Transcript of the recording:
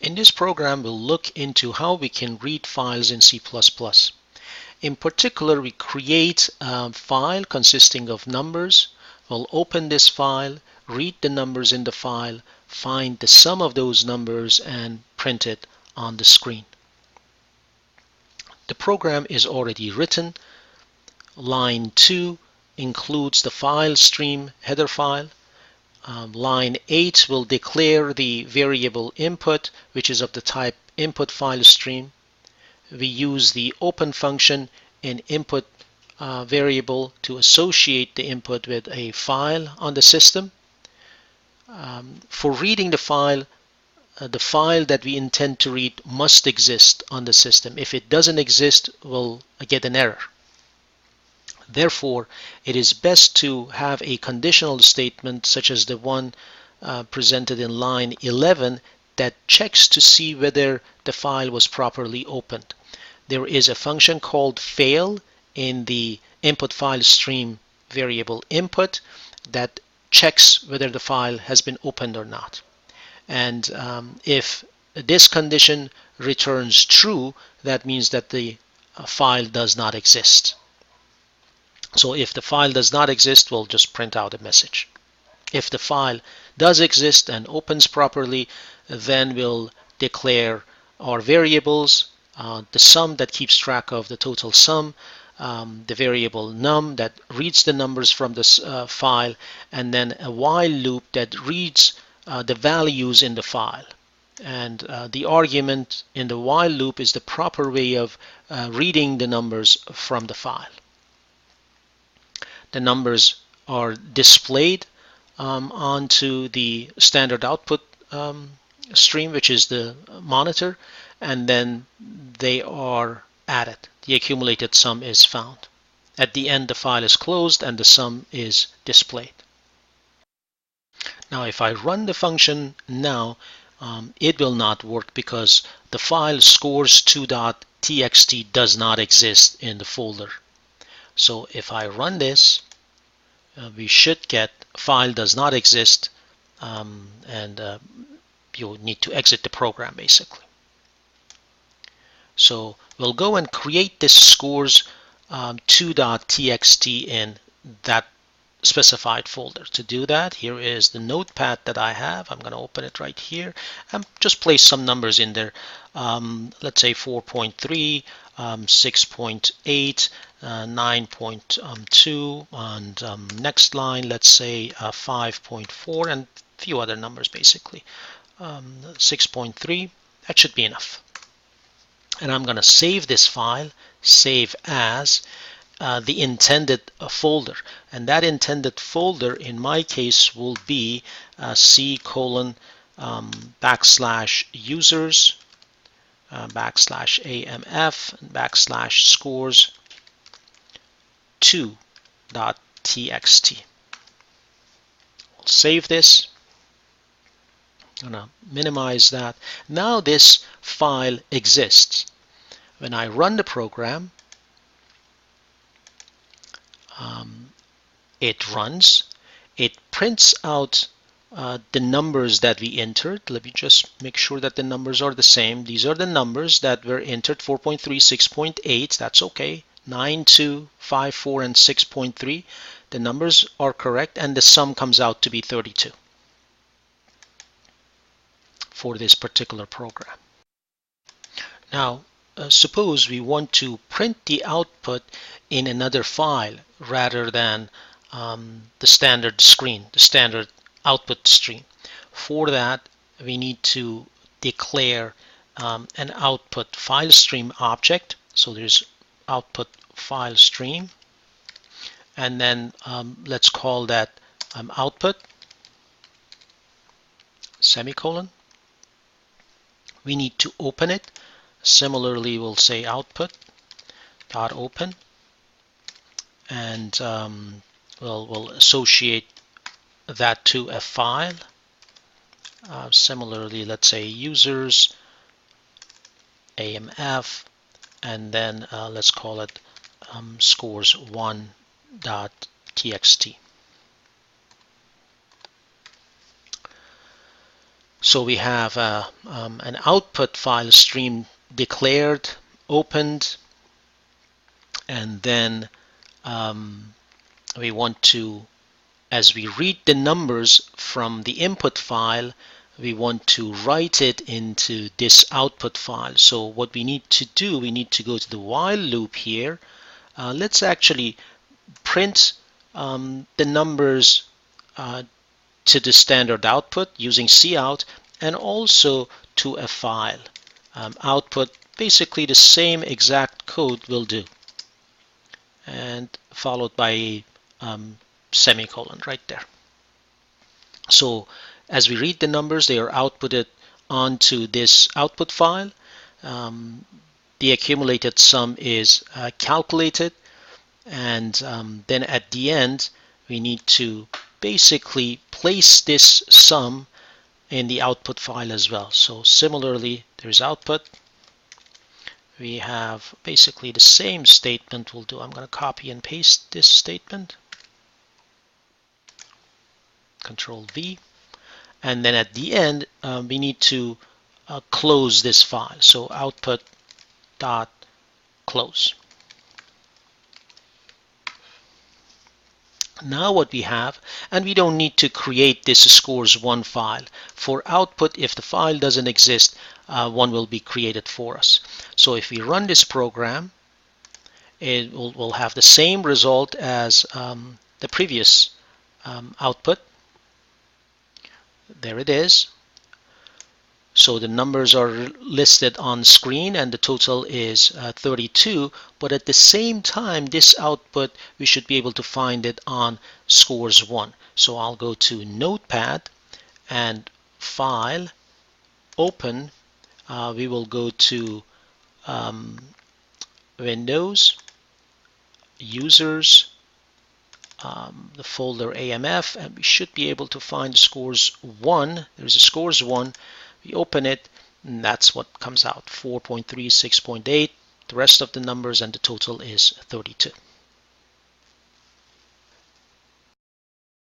In this program, we'll look into how we can read files in C++. In particular, we create a file consisting of numbers. We'll open this file, read the numbers in the file, find the sum of those numbers, and print it on the screen. The program is already written. Line 2 includes the file stream header file. Line 8 will declare the variable input, which is of the type input file stream. We use the open function in input variable to associate the input with a file on the system. For reading the file that we intend to read must exist on the system. If it doesn't exist, we'll get an error. Therefore, it is best to have a conditional statement such as the one presented in line 11 that checks to see whether the file was properly opened. There is a function called fail in the input file stream variable input that checks whether the file has been opened or not. And if this condition returns true, that means that the file does not exist. So if the file does not exist, we'll just print out a message. If the file does exist and opens properly, then we'll declare our variables, the sum that keeps track of the total sum, the variable num that reads the numbers from this file, and then a while loop that reads the values in the file. And the argument in the while loop is the proper way of reading the numbers from the file. The numbers are displayed onto the standard output stream, which is the monitor, and then they are added. The accumulated sum is found. At the end, the file is closed and the sum is displayed. Now, if I run the function now, it will not work because the file scores2.txt does not exist in the folder. So if I run this, we should get file does not exist, and you need to exit the program basically. So we'll go and create this scores2.txt in that specified folder. To do that, here is the notepad that I have. I'm going to open it right here and just place some numbers in there. Let's say 4.3, 6.8, 9.2, and next line, let's say 5.4, and a few other numbers basically. 6.3, that should be enough. And I'm going to save this file, save as the intended folder. And that intended folder in my case will be C:\users \amf \scores2.txt. We'll save this. I'm going to minimize that. Now this file exists. When I run the program, it runs. It prints out the numbers that we entered. Let me just make sure that the numbers are the same. These are the numbers that were entered: 4.3, 6.8. That's okay. 9, 2, 5, 4, and 6.3. The numbers are correct, and the sum comes out to be 32 for this particular program. Now, suppose we want to print the output in another file rather than the standard screen, the standard output stream. For that, we need to declare an output file stream object. So there's output file stream, and then let's call that output, semicolon. We need to open it. Similarly, we'll say output dot open, and we'll associate that to a file. Similarly, let's say users amf, and then let's call it scores1.txt. So we have an output file stream declared, opened, and then we want to, as we read the numbers from the input file, we want to write it into this output file. So what we need to do, we need to go to the while loop here. Let's actually print the numbers to the standard output using cout, and also to a file. Output, basically the same exact code will do, and followed by a semicolon right there. So as we read the numbers, they are outputted onto this output file. The accumulated sum is calculated, and then at the end we need to basically place this sum in the output file as well. So similarly, there's output. We have basically the same statement we'll do. I'm going to copy and paste this statement. Control V. And then at the end, we need to close this file. So output dot close. Now what we have, and we don't need to create this scores1 file. For output, if the file doesn't exist, one will be created for us. So if we run this program, it will have the same result as the previous output. There it is. So the numbers are listed on screen and the total is 32, but at the same time this output we should be able to find it on scores1. So I'll go to Notepad and File, Open. We will go to Windows, Users, the folder AMF, and we should be able to find scores1. There's a scores1. We open it, and that's what comes out, 4.3, 6.8, the rest of the numbers, and the total is 32.